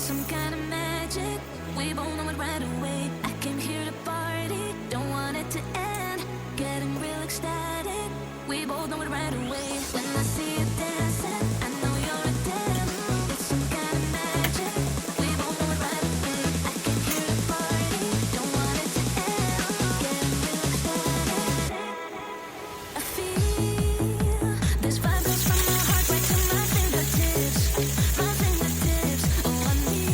some kind of magic. We both know it right away. I came here to party, don't want it to end. Getting real ecstatic. We both know it right away. When I see you dancing, I know you're a damn. It's some kind of magic. We both know it right away. I came here to party, don't want it to end. Getting real ecstatic. I feel this vibe goes from my heart right to my fingertips. My fingertips. Oh, I need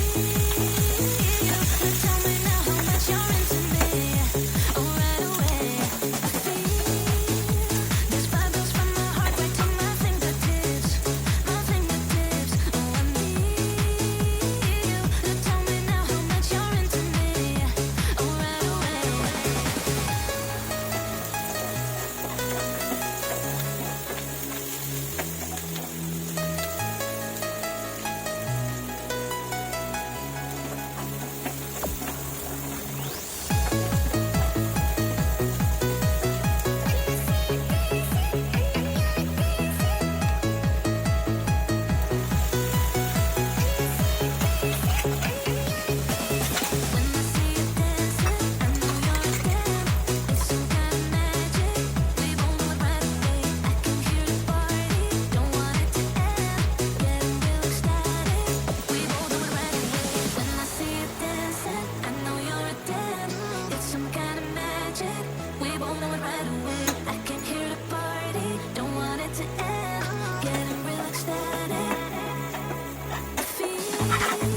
you to tell me now how much you're into me. Oh, right away. I feel this vibe goes from my heart right to my fingertips. My fingertips. Oh, I need you to tell me now how much you're into me. Oh, right away. When I see you dancing, I know you're a damn. It's some kind of magic. We both know it right away. I came here to party, don't want it to end. Getting real ecstatic. We both know it right away. When I see you dancing, I know you're a damn. It's some kind of magic. We both know it right away. I came here to party, don't want it to end. Getting real ecstatic. I feel